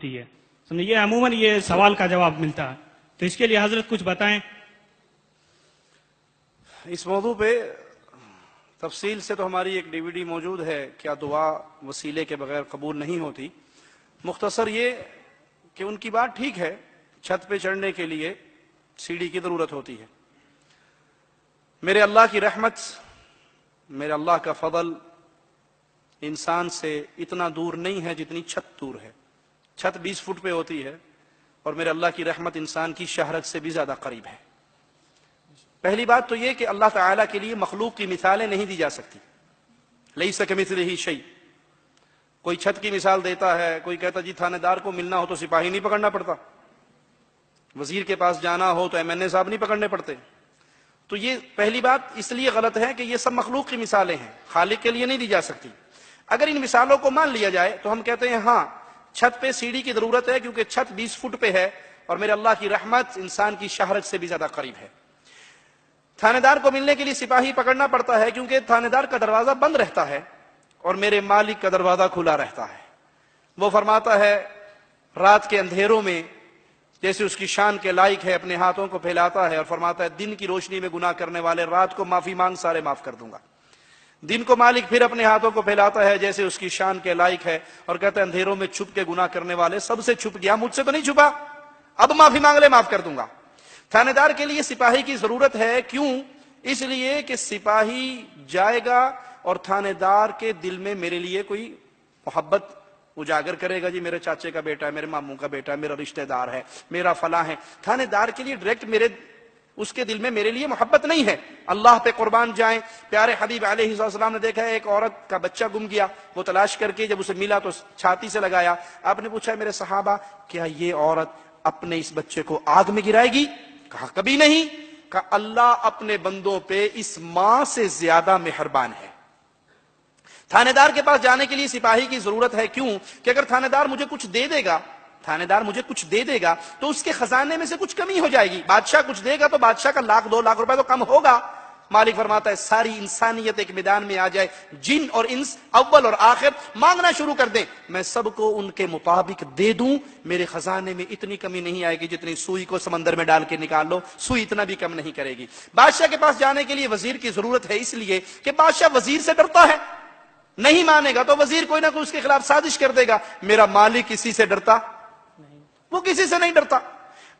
ہوتی ہے. یہ عموماً یہ سوال کا جواب ملتا ہے, تو اس کے لیے حضرت کچھ بتائیں. اس موضوع پہ تفصیل سے تو ہماری ایک DVD موجود ہے, کیا دعا وسیلے کے بغیر قبول نہیں ہوتی. مختصر یہ کہ ان کی بات ٹھیک ہے, چھت پہ چڑھنے کے لیے سیڑھی کی ضرورت ہوتی ہے. میرے اللہ کی رحمت, میرے اللہ کا فضل انسان سے اتنا دور نہیں ہے جتنی چھت دور ہے. چھت 20 فٹ پہ ہوتی ہے اور میرے اللہ کی رحمت انسان کی شہرت سے بھی زیادہ قریب ہے. پہلی بات تو یہ کہ اللہ تعالیٰ کے لیے مخلوق کی مثالیں نہیں دی جا سکتی. لیس کمثلہ شیء. کوئی چھت کی مثال دیتا ہے, کوئی کہتا جی تھانے دار کو ملنا ہو تو سپاہی نہیں پکڑنا پڑتا, وزیر کے پاس جانا ہو تو MNA صاحب نہیں پکڑنے پڑتے. تو یہ پہلی بات اس لیے غلط ہے کہ یہ سب مخلوق کی مثالیں ہیں, خالق کے لیے نہیں دی جا سکتی. اگر ان مثالوں کو مان لیا جائے تو ہم کہتے ہیں ہاں چھت پہ سیڑھی کی ضرورت ہے, کیونکہ چھت 20 فٹ پہ ہے اور میرے اللہ کی رحمت انسان کی شہرت سے بھی زیادہ قریب ہے. تھانے دار کو ملنے کے لیے سپاہی پکڑنا پڑتا ہے کیونکہ تھانے دار کا دروازہ بند رہتا ہے اور میرے مالک کا دروازہ کھلا رہتا ہے. وہ فرماتا ہے رات کے اندھیروں میں جیسے اس کی شان کے لائق ہے اپنے ہاتھوں کو پھیلاتا ہے اور فرماتا ہے دن کی روشنی میں گناہ کرنے والے رات کو معافی مانگ سارے معاف کر دوں گا. دن کو مالک پھر اپنے ہاتھوں کو پھیلاتا ہے جیسے اس کی شان کے لائق ہے اور کہتا ہے اندھیروں میں چھپ کے گناہ کرنے والے سب سے چھپ گیا, مجھ سے تو نہیں چھپا, اب معافی مانگ لے معاف کر دوں گا. تھانے دار کے لیے سپاہی کی ضرورت ہے, کیوں؟ اس لیے کہ سپاہی جائے گا اور تھانے دار کے دل میں میرے لیے کوئی محبت اجاگر کرے گا, جی میرے چاچے کا بیٹا ہے, میرے ماموں کا بیٹا ہے, میرا رشتہ دار ہے, میرا فلاں ہے. تھانے دار کے لیے ڈائریکٹ اس کے دل میں میرے لیے محبت نہیں ہے. اللہ پہ قربان جائیں, پیارے حبیب علیہ السلام نے دیکھا ہے ایک عورت کا بچہ گم گیا, وہ تلاش کر کے جب اسے ملا تو چھاتی سے لگایا. آپ نے پوچھا میرے صحابہ کیا یہ عورت اپنے اس بچے کو آگ میں گرائے گی؟ کہا کبھی نہیں. کہا اللہ اپنے بندوں پہ اس ماں سے زیادہ مہربان ہے. تھانے دار کے پاس جانے کے لیے سپاہی کی ضرورت ہے, کیوں؟ کہ اگر تھانے دار مجھے کچھ دے دے گا, تھانے دار مجھے کچھ دے دے گا تو اس کے خزانے میں سے کچھ کمی ہو جائے گی. بادشاہ کچھ دے گا تو بادشاہ کا 1,00,000 2,00,000 روپے تو کم ہوگا. مالک فرماتا ہے ساری انسانیت ایک میدان میں آ جائے, جن اور انس اول اور آخر مانگنا شروع کر دیں, میں سب کو ان کے مطابق دے دوں, میرے خزانے میں اتنی کمی نہیں آئے گی جتنی سوئی کو سمندر میں ڈال کے نکال لو, سوئی اتنا بھی کم نہیں کرے گی. بادشاہ کے پاس جانے کے لیے وزیر کی ضرورت ہے, اس لیے کہ بادشاہ وزیر سے ڈرتا ہے, نہیں مانے گا تو وزیر کوئی نہ کوئی اس کے خلاف سازش کر دے گا. میرا مالک کسی سے ڈرتا, وہ کسی سے نہیں ڈرتا.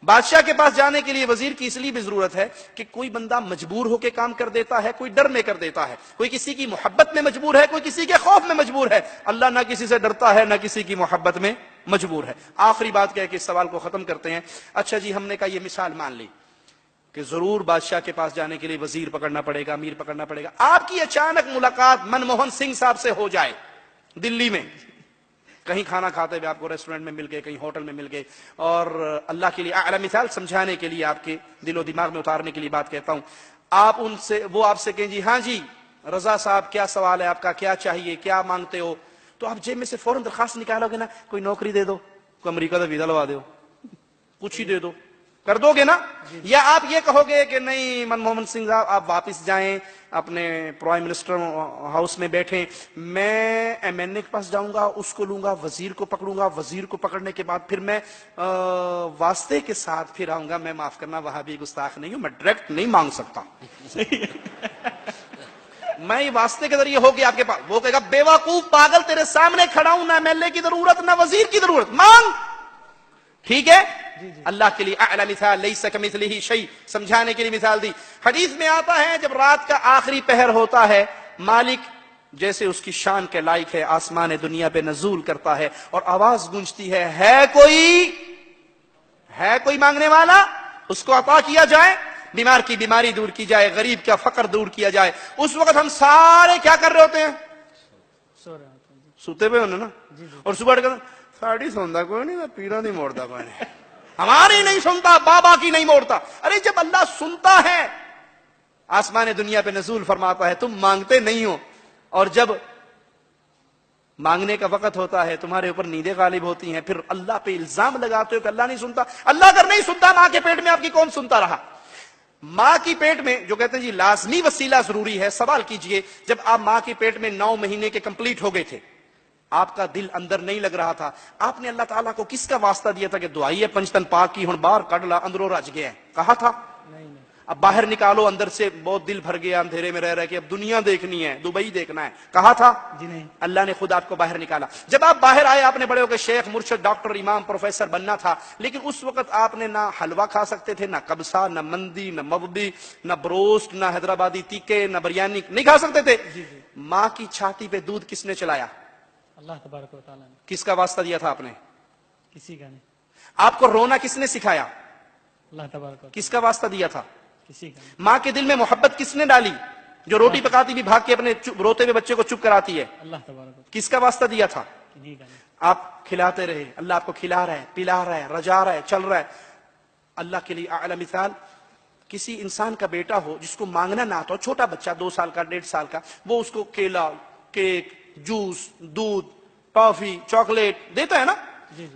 بادشاہ کے پاس جانے کے لیے وزیر کی اس لیے بھی ضرورت ہے کہ کوئی بندہ مجبور ہو کے کام کر دیتا ہے, کوئی ڈر میں کر دیتا ہے, کوئی کسی کی محبت میں مجبور ہے, کوئی کسی کے خوف میں مجبور ہے. اللہ نہ کسی سے ڈرتا ہے نہ کسی کی محبت میں مجبور ہے. آخری بات کہہ کے اس سوال کو ختم کرتے ہیں. اچھا جی ہم نے کہا یہ مثال مان لی کہ ضرور بادشاہ کے پاس جانے کے لیے وزیر پکڑنا پڑے گا, امیر پکڑنا پڑے گا. آپ کی اچانک ملاقات منموہن سنگھ صاحب سے ہو جائے دلی میں, کہیں کھانا کھاتے ہوئے آپ کو ریسٹورنٹ میں مل گئے, کہیں ہوٹل میں مل گئے, اور اللہ کے لیے اعلی مثال سمجھانے کے لیے آپ کے دل و دماغ میں اتارنے کے لیے بات کہتا ہوں, آپ ان سے وہ آپ سے کہیں جی ہاں جی رضا صاحب کیا سوال ہے آپ کا, کیا چاہیے, کیا مانگتے ہو, تو آپ جیب میں سے فوراً درخواست نکالو گے نا, کوئی نوکری دے دو, کوئی امریکہ کا ویزا لوا دو, کچھ ہی دے دو, کر دو گے نا؟ یا آپ یہ کہو گے کہ نہیں منموہن سنگھ صاحب آپ واپس جائیں اپنے پرائم منسٹر ہاؤس میں بیٹھیں, میں MNA کے پاس جاؤں گا, اس کو لوں گا, وزیر کو پکڑوں گا, وزیر کو پکڑنے کے بعد پھر میں واسطے کے ساتھ پھر آؤں گا, میں معاف کرنا وہاں بھی گستاخ نہیں ہوں, میں ڈائریکٹ نہیں مانگ سکتا, میں یہ واسطے کے ذریعے ہو گیا آپ کے پاس. وہ کہے گا بے وقوف پاگل تیرے سامنے کھڑا ہوں, نہ MLA کی ضرورت نہ وزیر کی ضرورت, مانگ. ٹھیک ہے, اللہ کے لیے اعلی مثال لیس کمثلہ شیء سمجھانے کے لیے مثال دی. حدیث میں آتا ہے جب رات کا آخری پہر ہوتا ہے, مالک جیسے اس کی شان کے لائق ہے آسمان دنیا پہ نزول کرتا ہے اور آواز گونجتی ہے کوئی مانگنے والا, اس کو عطا کیا جائے, بیمار کی بیماری دور کی جائے, غریب کا فقر دور کیا جائے. اس وقت ہم سارے کیا کر رہے ہوتے ہیں؟ سوتے پہ ہونے نا, اور صبح ساڑی سوندا کوئی نہیں, پیرا نہیں موڑتا کوئی نہیں, ہماری نہیں سنتا, بابا کی نہیں موڑتا. ارے جب اللہ سنتا ہے, آسمان دنیا پہ نزول فرماتا ہے, تم مانگتے نہیں ہو, اور جب مانگنے کا وقت ہوتا ہے تمہارے اوپر نیندیں غالب ہوتی ہیں, پھر اللہ پہ الزام لگاتے ہو کہ اللہ نہیں سنتا. اللہ اگر نہیں سنتا ماں کے پیٹ میں آپ کی کون سنتا رہا؟ ماں کی پیٹ میں جو کہتے ہیں جی لازمی وسیلہ ضروری ہے, سوال کیجئے جب آپ ماں کی پیٹ میں 9 مہینے کے کمپلیٹ ہو گئے تھے, آپ کا دل اندر نہیں لگ رہا تھا. آپ نے اللہ تعالیٰ کو کس کا واسطہ دیا تھا کہ دعائی ہے پنجتن پاک کی ہن باہر کڈ لا اندروں رج گیا ہے؟ کہا تھا؟ اب باہر نکالو اندر سے بہت دل بھر گیا اندھیرے میں رہ رہے کہ اب دنیا دیکھنی ہے، دبئی دیکھنا ہے، کہا تھا؟ جی نہیں. اللہ نے خود آپ کو باہر نکالا. جب آپ باہر آئے آپ نے بڑے ہو کے شیخ، مرشد، ڈاکٹر، امام، پروفیسر بننا تھا، لیکن اس وقت آپ نے نہ حلوہ کھا سکتے تھے، نہ قبصہ، نہ مندی، نہ مبدی، نہ بروسٹ، نہ حیدرآبادی تیکے، نہ بریانی نہیں کھا سکتے تھے. ماں کی چھاتی پہ دودھ کس نے چلایا؟ اللہ تبارک و تعالیٰ نے. کس کا واسطہ دیا تھا آپ نے؟ کسی کا نہیں. آپ کو رونا کس نے سکھایا؟ اللہ تبارک و کس کا واسطہ دیا تھا؟ کسی کا نہیں. ماں کے دل میں محبت کس نے ڈالی جو روٹی پکاتی بھی بھاگ کے اپنے روتے ہوئے بچے کو چپ کراتی ہے؟ اللہ تبارک و کس کا واسطہ دیا تھا؟ کسی کا نہیں. آپ کھلاتے رہے، اللہ آپ کو کھلا رہا ہے، پلا رہا ہے، رجا رہا ہے، چل رہا ہے. اللہ کے لیے اعلی مثال کسی انسان کا بیٹا ہو جس کو مانگنا نہ آتا ہو، چھوٹا بچہ 2 سال کا 1.5 سال کا، وہ اس کو کیلا، کیک، جوس، دودھ، ٹافی، چاکلیٹ دیتا ہے نا.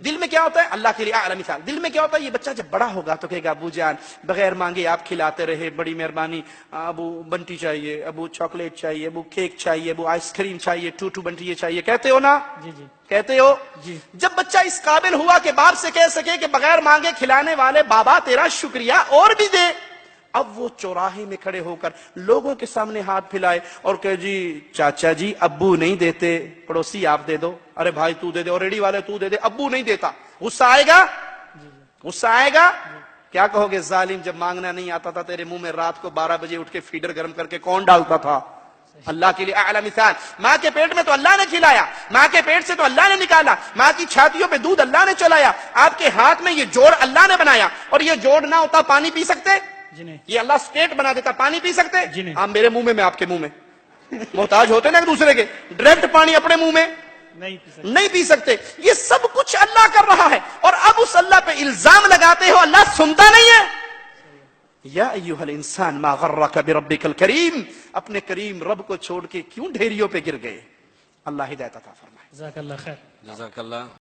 دل میں کیا ہوتا ہے؟ اللہ کے لیے اعلی مثال دل میں کیا ہوتا ہے؟ یہ بچہ جب بڑا ہوگا تو کہے گا ابو جان بغیر مانگے آپ کھلاتے رہے، بڑی مہربانی، ابو بنٹی چاہیے، ابو چاکلیٹ چاہیے، ابو کیک چاہیے، ابو آئس کریم چاہیے، ٹو بنٹی یہ چاہیے. کہتے ہو نا؟ جی جی کہتے ہو؟ جی. جب بچہ اس قابل ہوا کہ باپ سے کہہ سکے کہ بغیر مانگے کھلانے والے بابا تیرا شکریہ اور بھی دے، اب وہ چوراہے میں کھڑے ہو کر لوگوں کے سامنے ہاتھ پھیلائے اور کہ جی چاچا جی ابو نہیں دیتے، پڑوسی آپ دے دو، ارے بھائی تو دے دے، اور ریڈی والے تو دے دے، ابو نہیں دیتا. غصہ آئے گا؟ غصہ آئے گا؟ کیا کہو گے؟ ظالم، جب مانگنا نہیں آتا تھا تیرے منہ میں رات کو 12 بجے اٹھ کے فیڈر گرم کر کے کون ڈالتا تھا؟ اللہ کے لیے اعلی مثال. ماں کے پیٹ میں تو اللہ نے کھلایا، ماں کے پیٹ سے تو اللہ نے نکالا، ماں کی چھاتیوں پہ دودھ اللہ نے چلایا، آپ کے ہاتھ میں یہ جوڑ اللہ نے بنایا، اور یہ جوڑ نہ ہوتا پانی پی سکتے؟ جی نہیں. یہ اللہ اسٹیٹ بنا دیتا، پانی پی سکتے؟ جی نہیں. آپ میرے منہ میں آپ کے منہ میں محتاج ہوتے نا ایک دوسرے کے، ڈائریکٹ پانی اپنے منہ میں نہیں پی سکتے. نہیں پی سکتے. یہ سب کچھ اللہ کر رہا ہے، اور اب اس اللہ پہ الزام لگاتے ہو اللہ سنتا نہیں ہے. یا ایھا الانسان ما غرک بربک الکریم، اپنے کریم رب کو چھوڑ کے کیوں ڈھیریوں پہ گر گئے؟ اللہ ہدایت عطا فرمائے. جزاک اللہ خیر. جزاک اللہ.